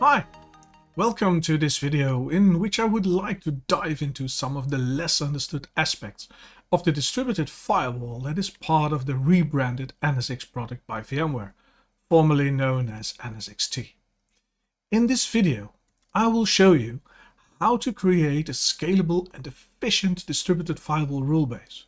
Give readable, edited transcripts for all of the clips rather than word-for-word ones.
Hi, welcome to this video in which I would like to dive into some of the less understood aspects of the distributed firewall that is part of the rebranded NSX product by VMware, formerly known as NSXT. In this video, I will show you how to create a scalable and efficient distributed firewall rule base.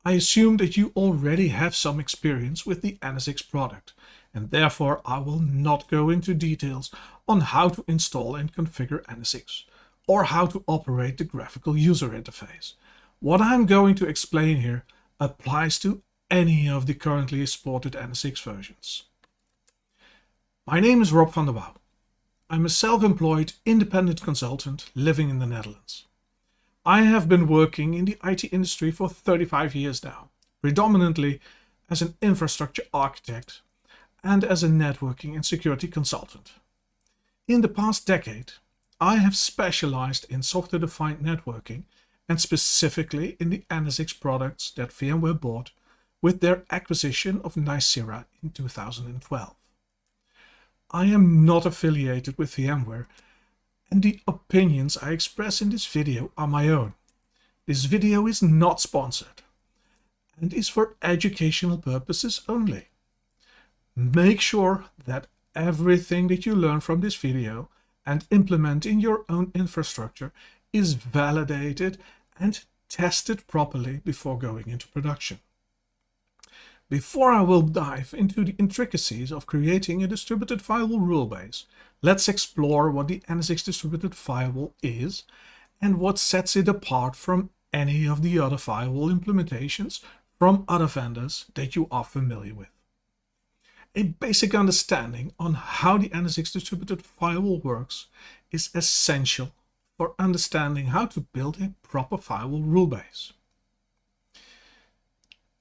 I assume that you already have some experience with the NSX product, and therefore I will not go into details on how to install and configure NSX or how to operate the graphical user interface. What I'm going to explain here applies to any of the currently supported NSX versions. My name is Rob van der Wouw. I'm a self-employed independent consultant living in the Netherlands. I have been working in the IT industry for 35 years now, predominantly as an infrastructure architect and as a networking and security consultant. In the past decade, I have specialized in software-defined networking and specifically in the NSX products that VMware bought with their acquisition of Nicira in 2012. I am not affiliated with VMware, and the opinions I express in this video are my own. This video is not sponsored and is for educational purposes only. Make sure that everything that you learn from this video and implement in your own infrastructure is validated and tested properly before going into production. Before I will dive into the intricacies of creating a distributed firewall rule base, let's explore what the NSX Distributed Firewall is and what sets it apart from any of the other firewall implementations from other vendors that you are familiar with. A basic understanding on how the NSX Distributed Firewall works is essential for understanding how to build a proper firewall rule base.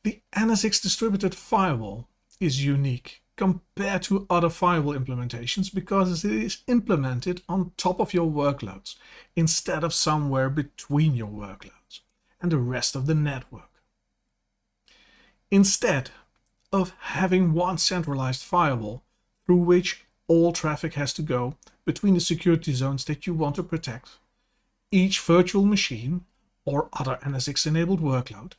The NSX Distributed Firewall is unique compared to other firewall implementations because it is implemented on top of your workloads instead of somewhere between your workloads and the rest of the network. Instead of having one centralized firewall through which all traffic has to go between the security zones that you want to protect, each virtual machine or other NSX-enabled workload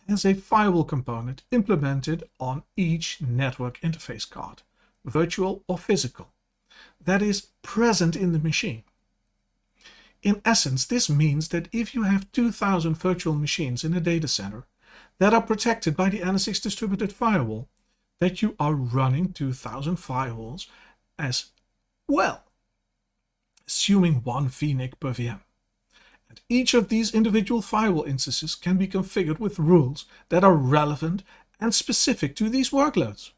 has a firewall component implemented on each network interface card, virtual or physical, that is present in the machine. In essence, this means that if you have 2,000 virtual machines in a data center that are protected by the NSX Distributed Firewall, that you are running 2,000 firewalls as well, assuming one VNIC per VM. And each of these individual firewall instances can be configured with rules that are relevant and specific to these workloads.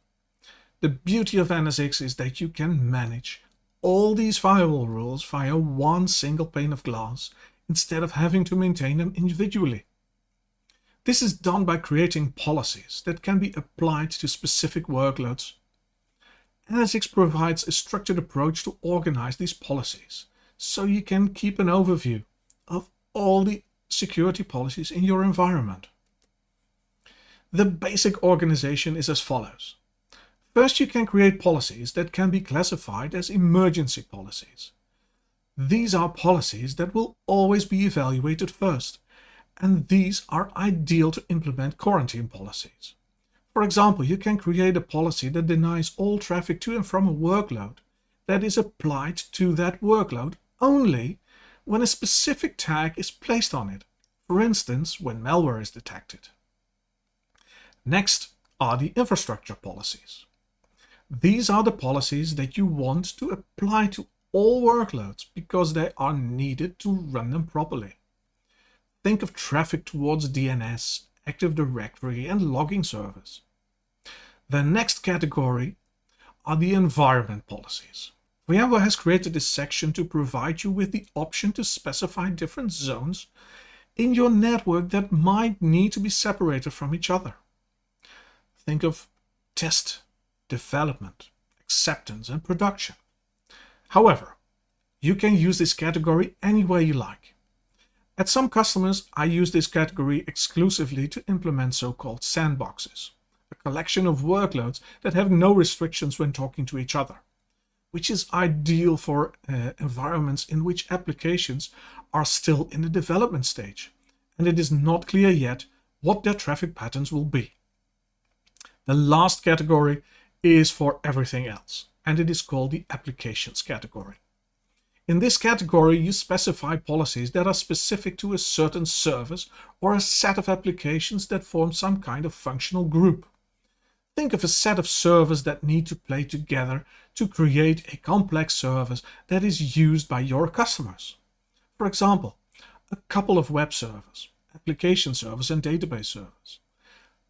The beauty of NSX is that you can manage all these firewall rules via one single pane of glass instead of having to maintain them individually. This is done by creating policies that can be applied to specific workloads. NSX provides a structured approach to organize these policies, so you can keep an overview of all the security policies in your environment. The basic organization is as follows. First, you can create policies that can be classified as emergency policies. These are policies that will always be evaluated first, and these are ideal to implement quarantine policies. For example, you can create a policy that denies all traffic to and from a workload that is applied to that workload only when a specific tag is placed on it, for instance, when malware is detected. Next are the infrastructure policies. These are the policies that you want to apply to all workloads because they are needed to run them properly. Think of traffic towards DNS, Active Directory, and logging servers. The next category are the environment policies. VMware has created this section to provide you with the option to specify different zones in your network that might need to be separated from each other. Think of test, development, acceptance, and production. However, you can use this category any way you like. At some customers, I use this category exclusively to implement so-called sandboxes, a collection of workloads that have no restrictions when talking to each other, which is ideal for environments in which applications are still in the development stage, and it is not clear yet what their traffic patterns will be. The last category is for everything else, and it is called the applications category. In this category, you specify policies that are specific to a certain service or a set of applications that form some kind of functional group. Think of a set of servers that need to play together to create a complex service that is used by your customers. For example, a couple of web servers, application servers, and database servers.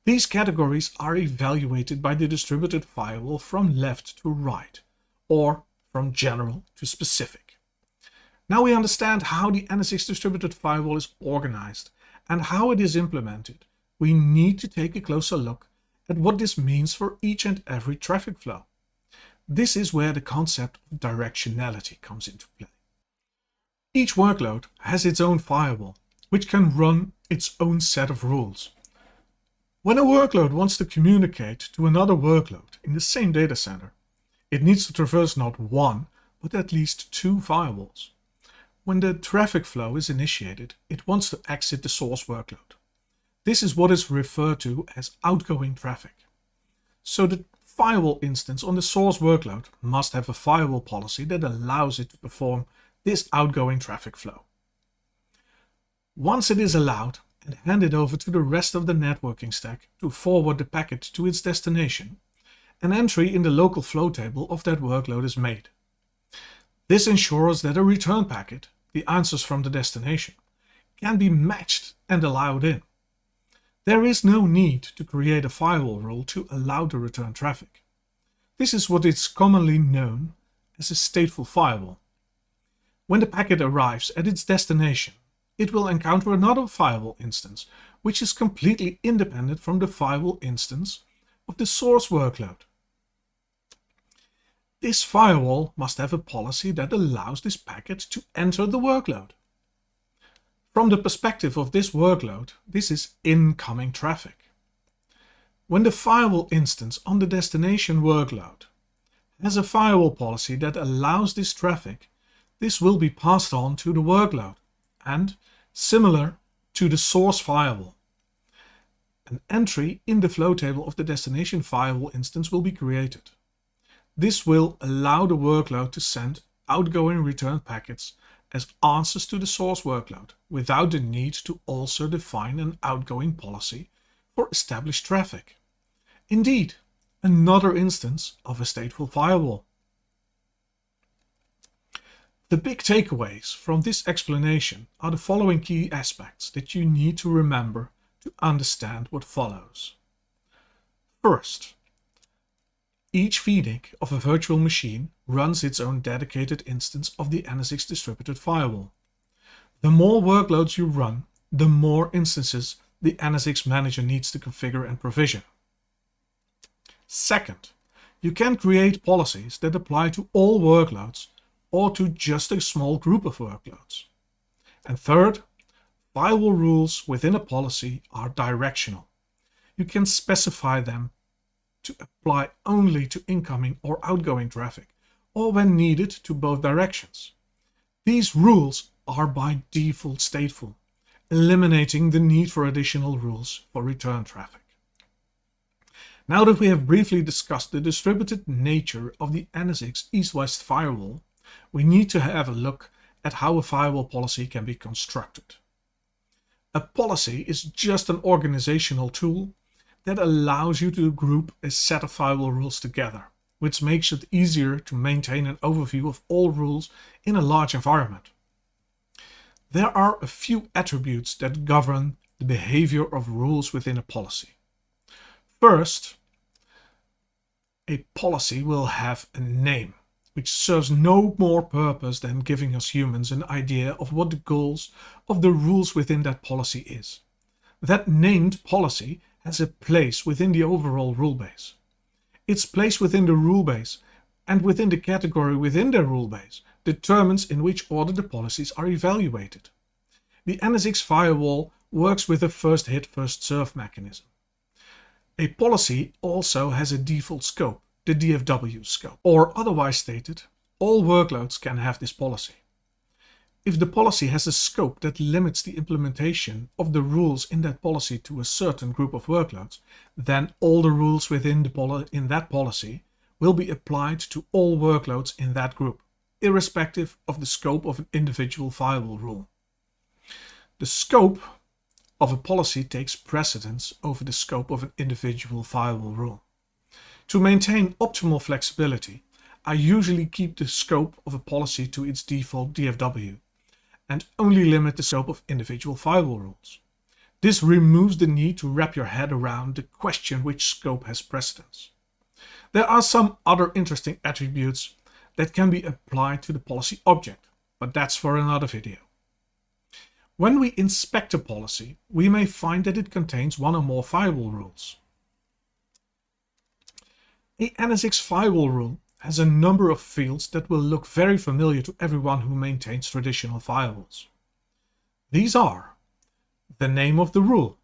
These categories are evaluated by the distributed firewall from left to right, or from general to specific. Now we understand how the NSX Distributed Firewall is organized and how it is implemented. We need to take a closer look at what this means for each and every traffic flow. This is where the concept of directionality comes into play. Each workload has its own firewall, which can run its own set of rules. When a workload wants to communicate to another workload in the same data center, it needs to traverse not one, but at least two firewalls. When the traffic flow is initiated, it wants to exit the source workload. This is what is referred to as outgoing traffic. So the firewall instance on the source workload must have a firewall policy that allows it to perform this outgoing traffic flow. Once it is allowed and handed over to the rest of the networking stack to forward the packet to its destination, an entry in the local flow table of that workload is made. This ensures that a return packet, the answers from the destination, can be matched and allowed in. There is no need to create a firewall rule to allow the return traffic. This is what is commonly known as a stateful firewall. When the packet arrives at its destination, it will encounter another firewall instance, which is completely independent from the firewall instance of the source workload. This firewall must have a policy that allows this packet to enter the workload. From the perspective of this workload, this is incoming traffic. When the firewall instance on the destination workload has a firewall policy that allows this traffic, this will be passed on to the workload and, similar to the source firewall, an entry in the flow table of the destination firewall instance will be created. This will allow the workload to send outgoing return packets as answers to the source workload without the need to also define an outgoing policy for established traffic. Indeed, another instance of a stateful firewall. The big takeaways from this explanation are the following key aspects that you need to remember to understand what follows. First, each VNIC of a virtual machine runs its own dedicated instance of the NSX Distributed Firewall. The more workloads you run, the more instances the NSX manager needs to configure and provision. Second, you can create policies that apply to all workloads or to just a small group of workloads. And third, firewall rules within a policy are directional. You can specify them to apply only to incoming or outgoing traffic, or when needed to both directions. These rules are by default stateful, eliminating the need for additional rules for return traffic. Now that we have briefly discussed the distributed nature of the NSX East-West firewall, we need to have a look at how a firewall policy can be constructed. A policy is just an organizational tool that allows you to group a set of firewall rules together, which makes it easier to maintain an overview of all rules in a large environment. There are a few attributes that govern the behavior of rules within a policy. First, a policy will have a name, which serves no more purpose than giving us humans an idea of what the goals of the rules within that policy is. That named policy has a place within the overall rule base. Its place within the rule base and within the category within the rule base determines in which order the policies are evaluated. The NSX firewall works with a first hit, first serve mechanism. A policy also has a default scope, the DFW scope, or otherwise stated, All workloads can have this policy. If the policy has a scope that limits the implementation of the rules in that policy to a certain group of workloads, then all the rules within that policy will be applied to all workloads in that group, irrespective of the scope of an individual firewall rule. The scope of a policy takes precedence over the scope of an individual firewall rule. To maintain optimal flexibility, I usually keep the scope of a policy to its default DFW and only limit the scope of individual firewall rules. This removes the need to wrap your head around the question which scope has precedence. There are some other interesting attributes that can be applied to the policy object, but that's for another video. When we inspect a policy, we may find that it contains one or more firewall rules. A NSX firewall rule has a number of fields that will look very familiar to everyone who maintains traditional firewalls. These are the name of the rule,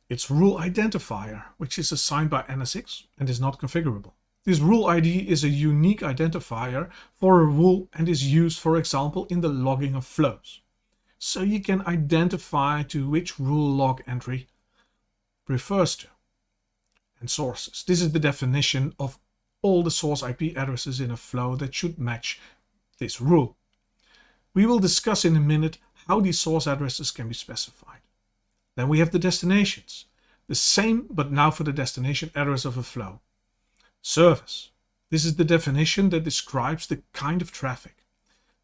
its rule identifier, which is assigned by NSX and is not configurable. This rule ID is a unique identifier for a rule and is used, for example, in the logging of flows. So you can identify to which rule log entry refers to. And sources. This is the definition of all the source IP addresses in a flow that should match this rule. We will discuss in a minute how these source addresses can be specified. Then we have the destinations. The same, but now for the destination address of a flow. Service. This is the definition that describes the kind of traffic.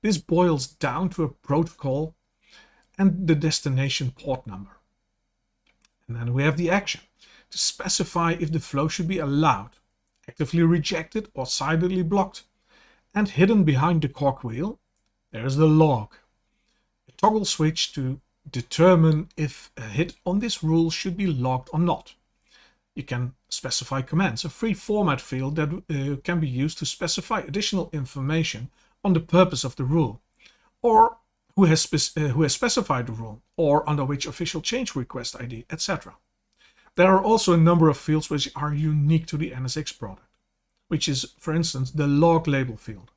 This boils down to a protocol and the destination port number. And then we have the action, to specify if the flow should be allowed, actively rejected or silently blocked. And hidden behind the cog wheel, there is the log, a toggle switch to determine if a hit on this rule should be logged or not. You can specify commands, a free format field that can be used to specify additional information on the purpose of the rule, or who has specified the rule, or under which official change request ID, etc. There are also a number of fields which are unique to the NSX product, which is, for instance, the log label field.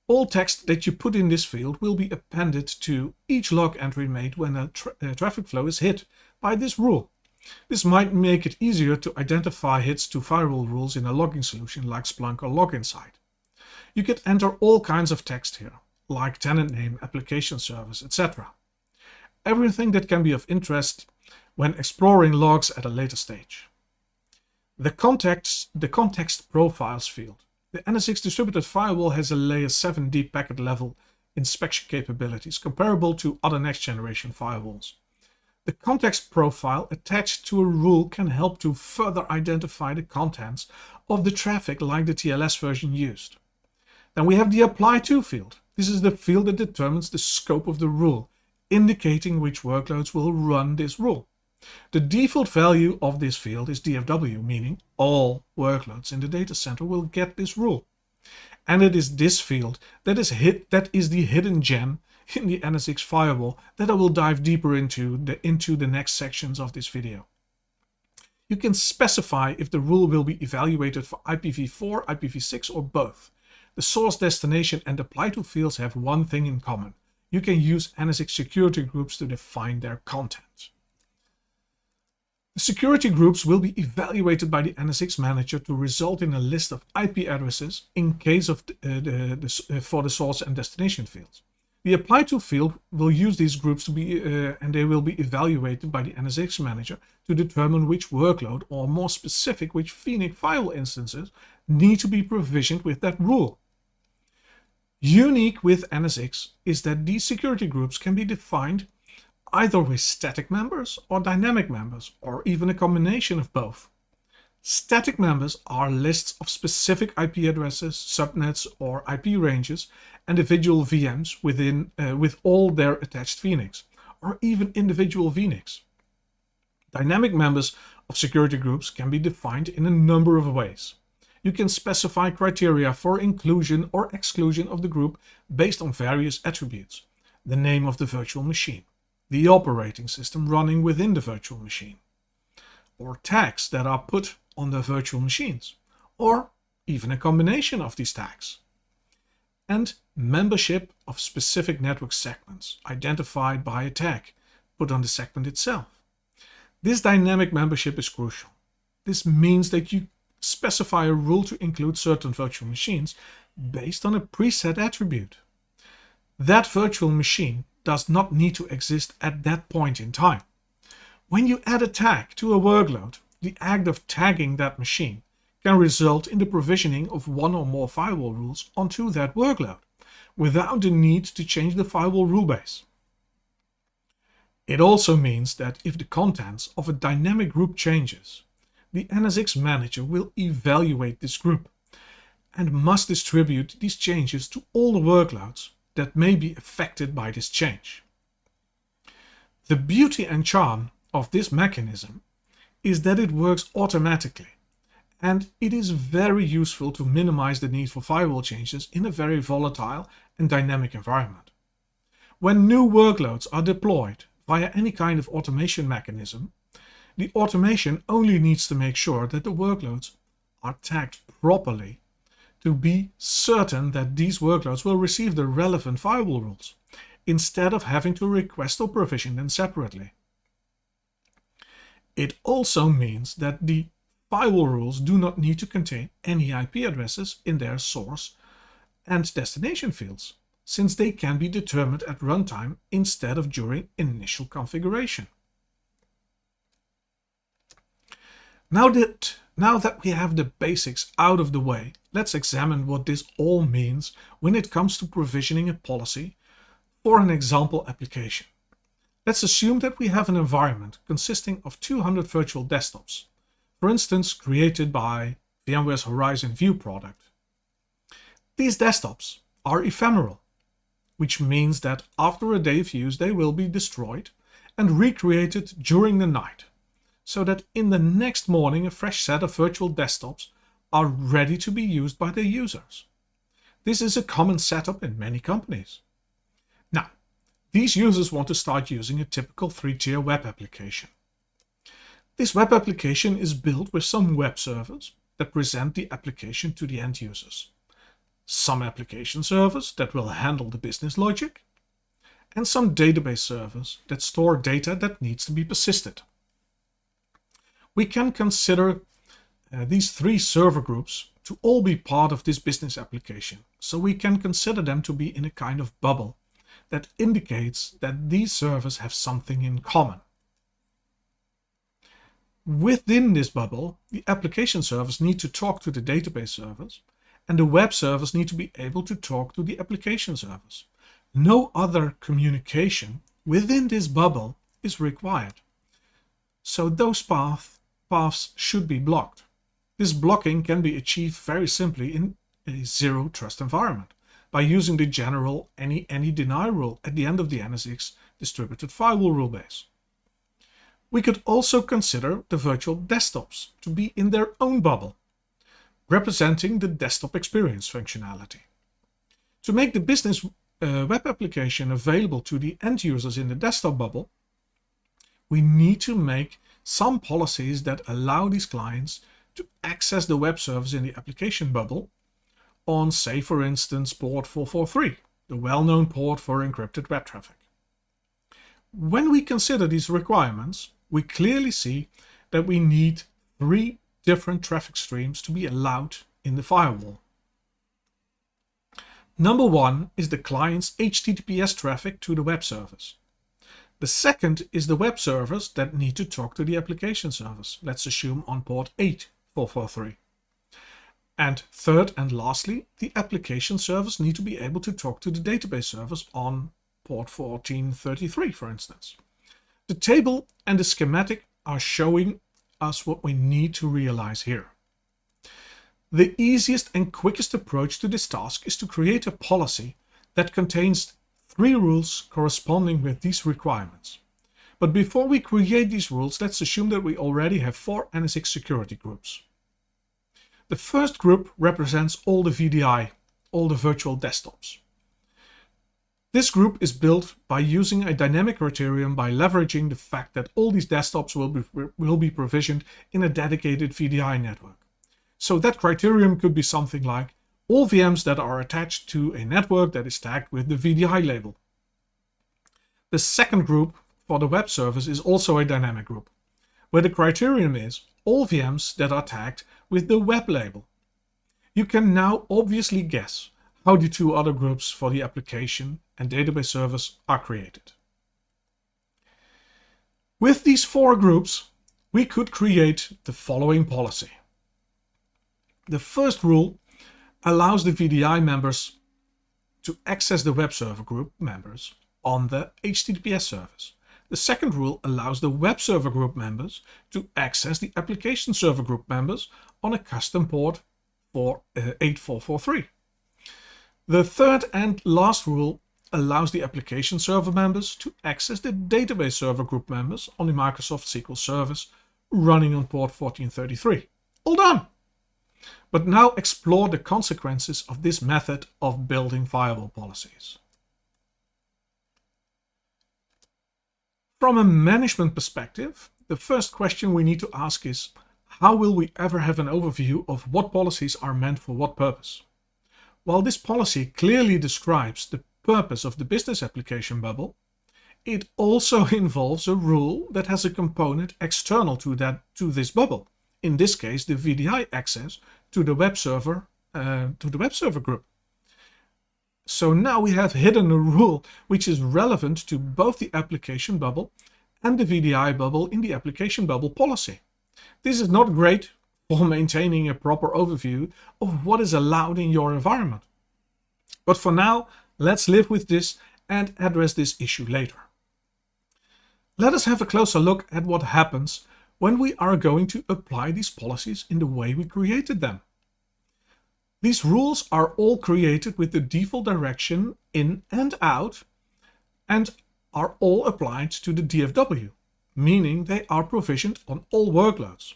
All text that you put in this field will be appended to each log entry made when a traffic flow is hit by this rule. This might make it easier to identify hits to firewall rules in a logging solution like Splunk or LogInsight. You can enter all kinds of text here, like tenant name, application service, etc. Everything that can be of interest when exploring logs at a later stage. The context profiles field. The NSX Distributed Firewall has a layer 7 deep packet level inspection capabilities comparable to other next generation firewalls. The context profile attached to a rule can help to further identify the contents of the traffic like the TLS version used. Then we have the apply to field. This is the field that determines the scope of the rule, indicating which workloads will run this rule. The default value of this field is DFW, meaning all workloads in the data center will get this rule. And it is this field that is the hidden gem in the NSX firewall that I will dive deeper into the next sections of this video. You can specify if the rule will be evaluated for IPv4, IPv6 or both. The source, destination and apply to fields have one thing in common. You can use NSX security groups to define their content. The security groups will be evaluated by the NSX manager to result in a list of IP addresses in case of for the source and destination fields. The apply to field will use these groups to be and they will be evaluated by the NSX manager to determine which workload, or more specific, which Phoenix firewall instances need to be provisioned with that rule. Unique with NSX is that these security groups can be defined either with static members or dynamic members, or even a combination of both. Static members are lists of specific IP addresses, subnets or IP ranges, individual VMs with all their attached Phoenix, or even individual VNICs. Dynamic members of security groups can be defined in a number of ways. You can specify criteria for inclusion or exclusion of the group based on various attributes: the name of the virtual machine, the operating system running within the virtual machine, or tags that are put on the virtual machines, or even a combination of these tags. and membership of specific network segments identified by a tag put on the segment itself. This dynamic membership is crucial. This means that you specify a rule to include certain virtual machines based on a preset attribute. That virtual machine does not need to exist at that point in time. When you add a tag to a workload, the act of tagging that machine can result in the provisioning of one or more firewall rules onto that workload, without the need to change the firewall rule base. It also means that if the contents of a dynamic group changes, the NSX manager will evaluate this group and must distribute these changes to all the workloads that may be affected by this change. The beauty and charm of this mechanism is that it works automatically, and it is very useful to minimize the need for firewall changes in a very volatile and dynamic environment. When new workloads are deployed via any kind of automation mechanism, the automation only needs to make sure that the workloads are tagged properly to be certain that these workloads will receive the relevant firewall rules, instead of having to request or provision them separately. It also means that the firewall rules do not need to contain any IP addresses in their source and destination fields, since they can be determined at runtime instead of during initial configuration. Now that we have the basics out of the way, let's examine what this all means when it comes to provisioning a policy for an example application. Let's assume that we have an environment consisting of 200 virtual desktops, for instance created by VMware's Horizon View product. These desktops are ephemeral, which means that after a day of use they will be destroyed and recreated during the night, so that in the next morning a fresh set of virtual desktops are ready to be used by their users. This is a common setup in many companies. Now, these users want to start using a typical 3-tier web application. This web application is built with some web servers that present the application to the end users, some application servers that will handle the business logic, and some database servers that store data that needs to be persisted. We can consider these 3 server groups to all be part of this business application, so we can consider them to be in a kind of bubble that indicates that these servers have something in common. Within this bubble, the application servers need to talk to the database servers, and the web servers need to be able to talk to the application servers. No other communication within this bubble is required, so those paths should be blocked. This blocking can be achieved very simply in a zero trust environment by using the general any deny rule at the end of the NSX Distributed Firewall Rule base. We could also consider the virtual desktops to be in their own bubble, representing the desktop experience functionality. To make the business web application available to the end users in the desktop bubble, we need to make some policies that allow these clients to access the web servers in the application bubble on, say, for instance, port 443, the well-known port for encrypted web traffic. When we consider these requirements, we clearly see that we need 3 different traffic streams to be allowed in the firewall. Number 1 is the client's HTTPS traffic to the web servers. The second is the web servers that need to talk to the application servers, let's assume on port 8443. And third and lastly, the application servers need to be able to talk to the database servers on port 1433, for instance. The table and the schematic are showing us what we need to realize here. The easiest and quickest approach to this task is to create a policy that contains 3 rules corresponding with these requirements. But before we create these rules, let's assume that we already have 4 NSX security groups. The first group represents all the VDI, all the virtual desktops. This group is built by using a dynamic criterion by leveraging the fact that all these desktops will be provisioned in a dedicated VDI network. So that criterion could be something like all VMs that are attached to a network that is tagged with the VDI label. The second group for the web service is also a dynamic group, where the criterion is all VMs that are tagged with the web label. You can now obviously guess how the two other groups for the application and database service are created. With these four groups, we could create the following policy. The first rule allows the VDI members to access the web server group members on the HTTPS service. The second rule allows the web server group members to access the application server group members on a custom port for 8443. The third and last rule allows the application server members to access the database server group members on the Microsoft SQL service running on port 1433. All done! But now explore the consequences of this method of building firewall policies. From a management perspective, the first question we need to ask is, how will we ever have an overview of what policies are meant for what purpose? While this policy clearly describes the purpose of the business application bubble, it also involves a rule that has a component external to this bubble. In this case, the VDI access to the web server group. So now we have hidden a rule which is relevant to both the application bubble and the VDI bubble in the application bubble policy. This is not great for maintaining a proper overview of what is allowed in your environment. But for now, let's live with this and address this issue later. Let us have a closer look at what happens when we are going to apply these policies in the way we created them. These rules are all created with the default direction in and out and are all applied to the DFW, meaning they are provisioned on all workloads.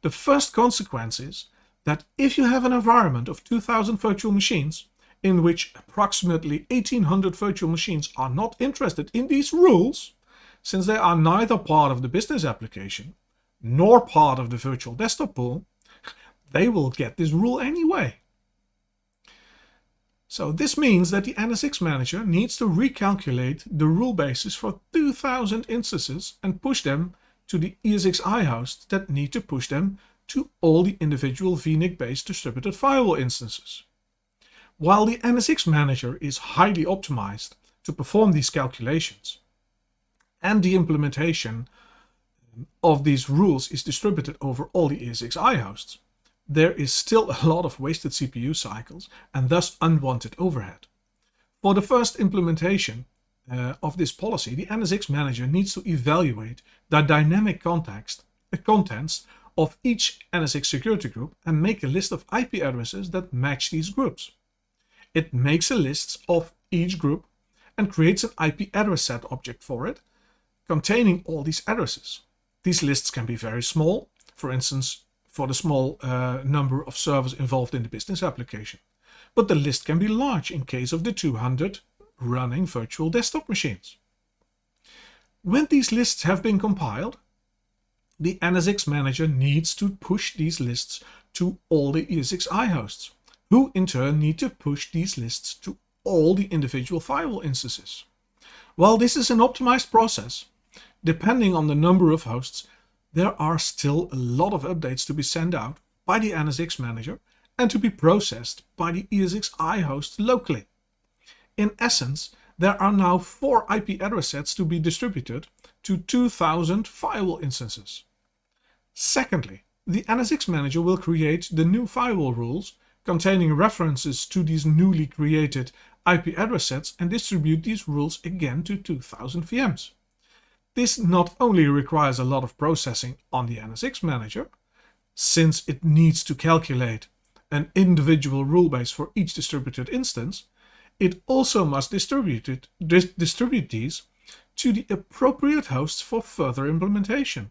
The first consequence is that if you have an environment of 2000 virtual machines in which approximately 1800 virtual machines are not interested in these rules, since they are neither part of the business application nor part of the virtual desktop pool, they will get this rule anyway. So this means that the NSX manager needs to recalculate the rule basis for 2000 instances and push them to the ESXi hosts that need to push them to all the individual VNIC-based distributed firewall instances. While the NSX manager is highly optimized to perform these calculations, and the implementation of these rules is distributed over all the ESXi hosts, there is still a lot of wasted CPU cycles and thus unwanted overhead. For the first implementation of this policy, the NSX manager needs to evaluate the dynamic contents of each NSX security group and make a list of IP addresses that match these groups. It makes a list of each group and creates an IP address set object for it, containing all these addresses. These lists can be very small, for instance, for the small number of servers involved in the business application. But the list can be large in case of the 200 running virtual desktop machines. When these lists have been compiled, the NSX manager needs to push these lists to all the ESXi hosts, who in turn need to push these lists to all the individual firewall instances. While this is an optimized process, depending on the number of hosts, there are still a lot of updates to be sent out by the NSX manager and to be processed by the ESXi host locally. In essence, there are now 4 IP address sets to be distributed to 2000 firewall instances. Secondly, the NSX manager will create the new firewall rules containing references to these newly created IP address sets and distribute these rules again to 2000 VMs. This not only requires a lot of processing on the NSX manager, since it needs to calculate an individual rule base for each distributed instance, it also must distribute these to the appropriate hosts for further implementation.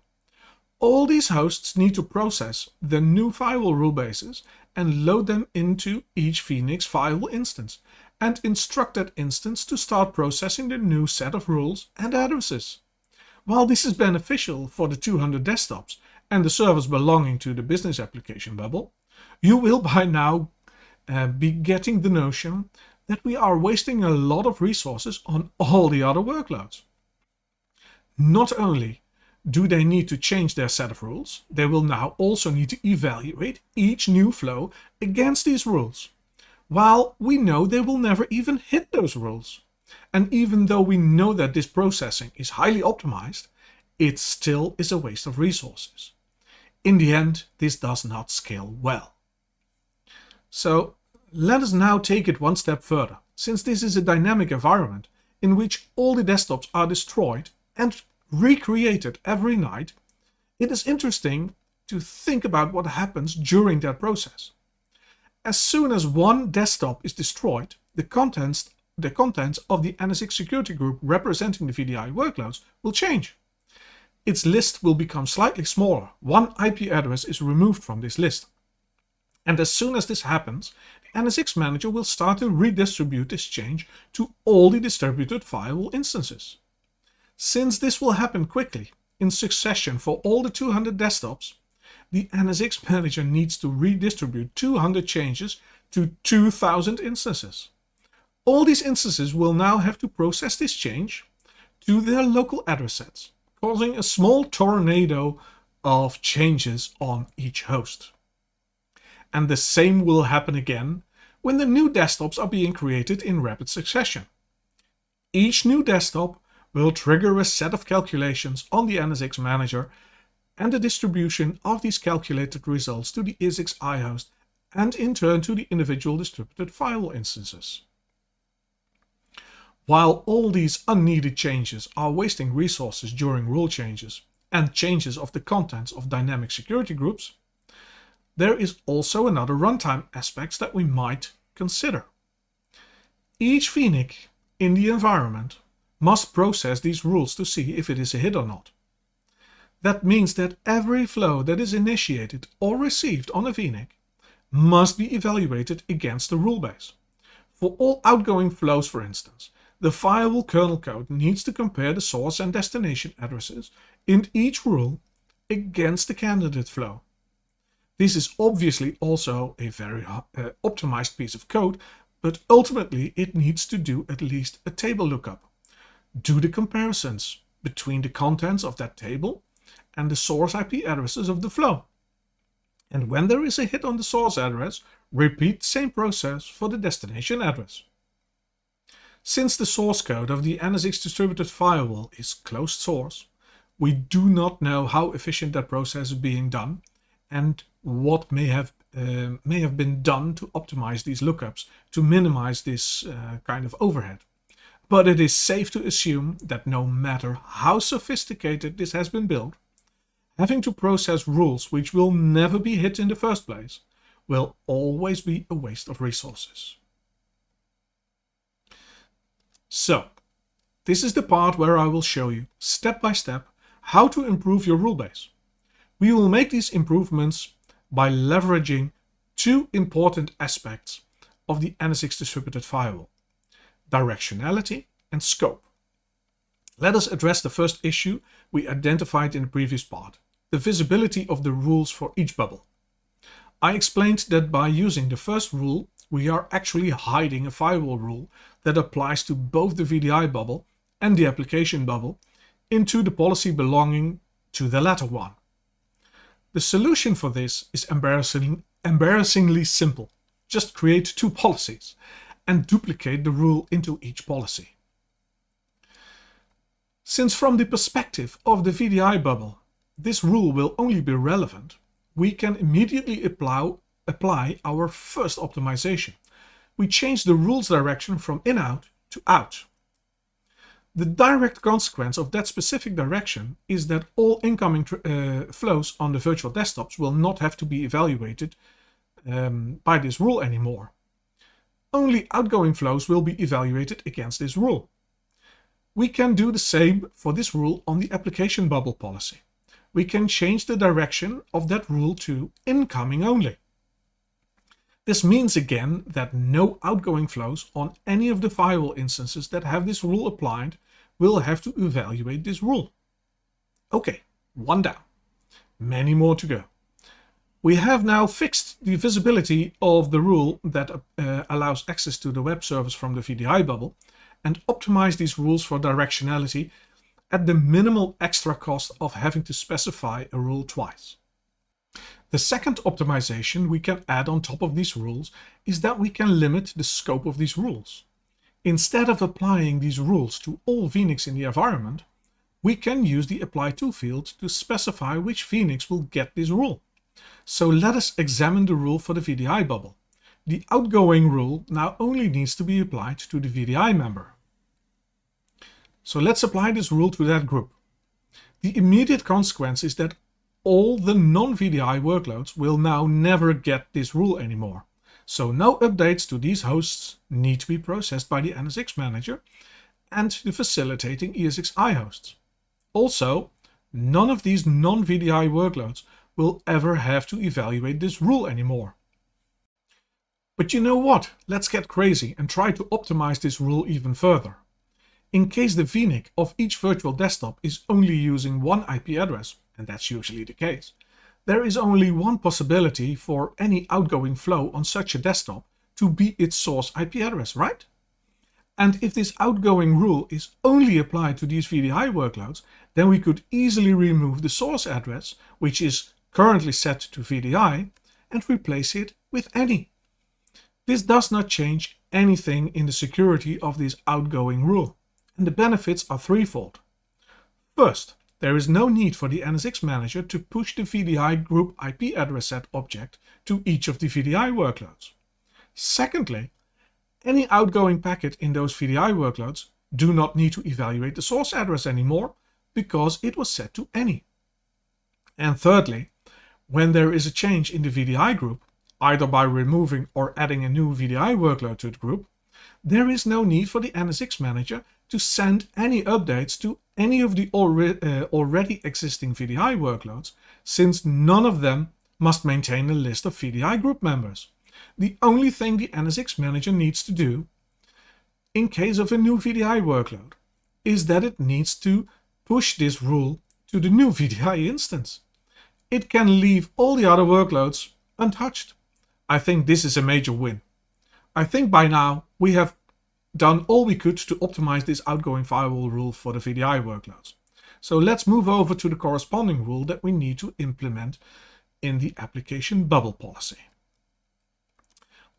All these hosts need to process the new firewall rule bases and load them into each Phoenix firewall instance and instruct that instance to start processing the new set of rules and addresses. While this is beneficial for the 200 desktops and the servers belonging to the business application bubble, you will by now begetting the notion that we are wasting a lot of resources on all the other workloads. Not only do they need to change their set of rules, they will now also need to evaluate each new flow against these rules, while we know they will never even hit those rules. And even though we know that this processing is highly optimized, it still is a waste of resources. In the end, this does not scale well. So let us now take it one step further. Since this is a dynamic environment in which all the desktops are destroyed and recreated every night, it is interesting to think about what happens during that process. As soon as one desktop is destroyed, the contents of the NSX security group representing the VDI workloads will change. Its list will become slightly smaller. One IP address is removed from this list. And as soon as this happens, the NSX manager will start to redistribute this change to all the distributed firewall instances. Since this will happen quickly, in succession for all the 200 desktops, the NSX manager needs to redistribute 200 changes to 2000 instances. All these instances will now have to process this change to their local address sets, causing a small tornado of changes on each host. And the same will happen again when the new desktops are being created in rapid succession. Each new desktop will trigger a set of calculations on the NSX manager and the distribution of these calculated results to the ESXi host and in turn to the individual distributed firewall instances. While all these unneeded changes are wasting resources during rule changes and changes of the contents of dynamic security groups, there is also another runtime aspects that we might consider. Each VNIC in the environment must process these rules to see if it is a hit or not. That means that every flow that is initiated or received on a VNIC must be evaluated against the rule base. For all outgoing flows, for instance, the firewall kernel code needs to compare the source and destination addresses in each rule against the candidate flow. This is obviously also a very optimized piece of code, but ultimately it needs to do at least a table lookup. Do the comparisons between the contents of that table and the source IP addresses of the flow. And when there is a hit on the source address, repeat the same process for the destination address. Since the source code of the NSX Distributed Firewall is closed source, we do not know how efficient that process is being done and what may have been done to optimize these lookups to minimize this kind of overhead. But it is safe to assume that no matter how sophisticated this has been built, having to process rules which will never be hit in the first place will always be a waste of resources. So, this is the part where I will show you step by step how to improve your rule base. We will make these improvements by leveraging two important aspects of the NSX Distributed Firewall: directionality and scope. Let us address the first issue we identified in the previous part, the visibility of the rules for each bubble. I explained that by using the first rule, we are actually hiding a firewall rule that applies to both the VDI bubble and the application bubble into the policy belonging to the latter one. The solution for this is embarrassingly simple. Just create two policies and duplicate the rule into each policy. Since from the perspective of the VDI bubble, this rule will only be relevant, we can immediately apply our first optimization. We change the rules direction from in-out to out. The direct consequence of that specific direction is that all incoming flows on the virtual desktops will not have to be evaluated by this rule anymore. Only outgoing flows will be evaluated against this rule. We can do the same for this rule on the application bubble policy. We can change the direction of that rule to incoming only. This means again that no outgoing flows on any of the firewall instances that have this rule applied will have to evaluate this rule. Okay, one down. Many more to go. We have now fixed the visibility of the rule that allows access to the web service from the VDI bubble and optimized these rules for directionality at the minimal extra cost of having to specify a rule twice. The second optimization we can add on top of these rules is that we can limit the scope of these rules. Instead of applying these rules to all VNICs in the environment, we can use the Apply To field to specify which VNICs will get this rule. So let us examine the rule for the VDI bubble. The outgoing rule now only needs to be applied to the VDI member. So let's apply this rule to that group. The immediate consequence is that all the non-VDI workloads will now never get this rule anymore. So no updates to these hosts need to be processed by the NSX manager and the facilitating ESXi hosts. Also, none of these non-VDI workloads will ever have to evaluate this rule anymore. But you know what? Let's get crazy and try to optimize this rule even further. In case the VNIC of each virtual desktop is only using one IP address, and that's usually the case, there is only one possibility for any outgoing flow on such a desktop to be its source IP address, right? And if this outgoing rule is only applied to these VDI workloads, then we could easily remove the source address, which is currently set to VDI, and replace it with any. This does not change anything in the security of this outgoing rule, and the benefits are threefold. First, there is no need for the NSX manager to push the VDI group IP address set object to each of the VDI workloads. Secondly, any outgoing packet in those VDI workloads do not need to evaluate the source address anymore because it was set to any. And thirdly, when there is a change in the VDI group, either by removing or adding a new VDI workload to the group, there is no need for the NSX manager to send any updates to any of the already existing VDI workloads, since none of them must maintain a list of VDI group members. The only thing the NSX manager needs to do, in case of a new VDI workload, is that it needs to push this rule to the new VDI instance. It can leave all the other workloads untouched. I think this is a major win. I think by now we have done all we could to optimize this outgoing firewall rule for the VDI workloads. So let's move over to the corresponding rule that we need to implement in the application bubble policy.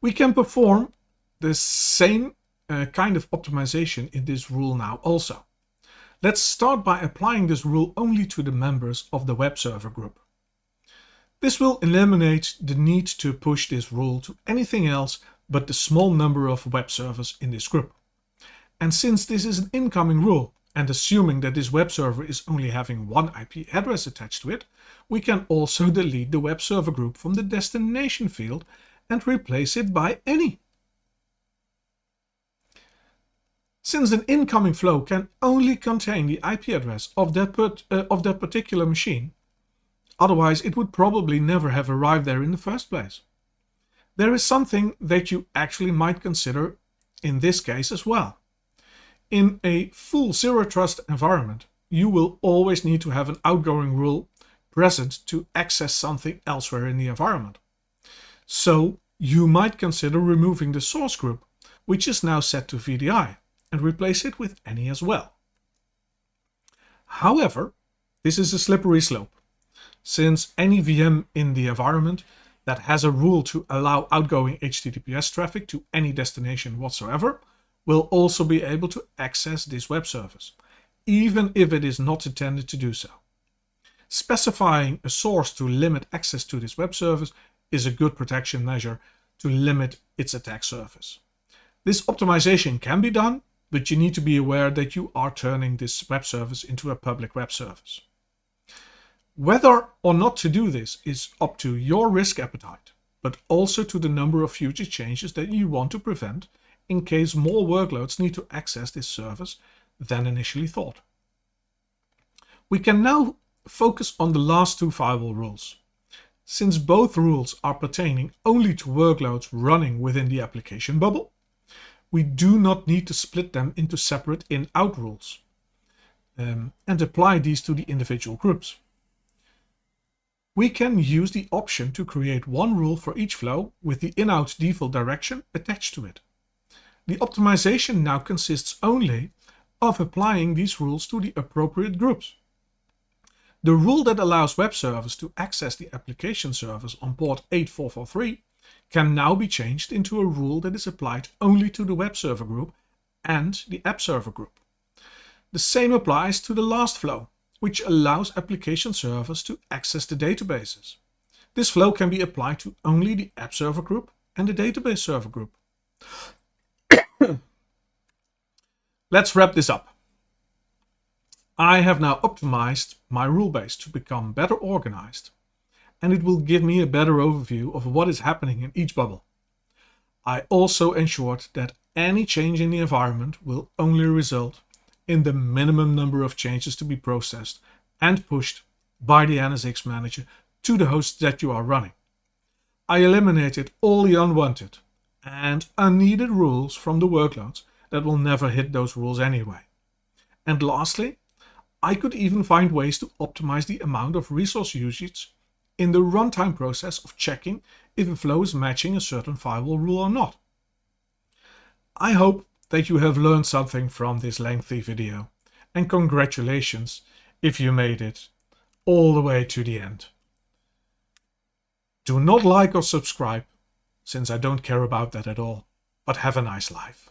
We can perform the same kind of optimization in this rule now also. Let's start by applying this rule only to the members of the web server group. This will eliminate the need to push this rule to anything else but the small number of web servers in this group. And since this is an incoming rule, and assuming that this web server is only having one IP address attached to it, we can also delete the web server group from the destination field and replace it by any. Since an incoming flow can only contain the IP address of that particular machine, otherwise it would probably never have arrived there in the first place. There is something that you actually might consider in this case as well. In a full zero trust environment, you will always need to have an outgoing rule present to access something elsewhere in the environment. So you might consider removing the source group, which is now set to VDI, and replace it with any as well. However, this is a slippery slope, since any VM in the environment that has a rule to allow outgoing HTTPS traffic to any destination whatsoever will also be able to access this web service, even if it is not intended to do so. Specifying a source to limit access to this web service is a good protection measure to limit its attack surface. This optimization can be done, but you need to be aware that you are turning this web service into a public web service. Whether or not to do this is up to your risk appetite, but also to the number of future changes that you want to prevent in case more workloads need to access this service than initially thought. We can now focus on the last two firewall rules. Since both rules are pertaining only to workloads running within the application bubble, we do not need to split them into separate in-out rules and apply these to the individual groups. we can use the option to create one rule for each flow with the in-out default direction attached to it. The optimization now consists only of applying these rules to the appropriate groups. The rule that allows web servers to access the application servers on port 8443 can now be changed into a rule that is applied only to the web server group and the app server group. The same applies to the last flow, which allows application servers to access the databases. This flow can be applied to only the app server group and the database server group. Let's wrap this up. I have now optimized my rule base to become better organized, and it will give me a better overview of what is happening in each bubble. I also ensured that any change in the environment will only result in the minimum number of changes to be processed and pushed by the NSX manager to the hosts that you are running. I eliminated all the unwanted and unneeded rules from the workloads that will never hit those rules anyway. And lastly, I could even find ways to optimize the amount of resource usage in the runtime process of checking if a flow is matching a certain firewall rule or not. I hope that you have learned something from this lengthy video, and congratulations if you made it all the way to the end. Do not like or subscribe, since I don't care about that at all, but have a nice life.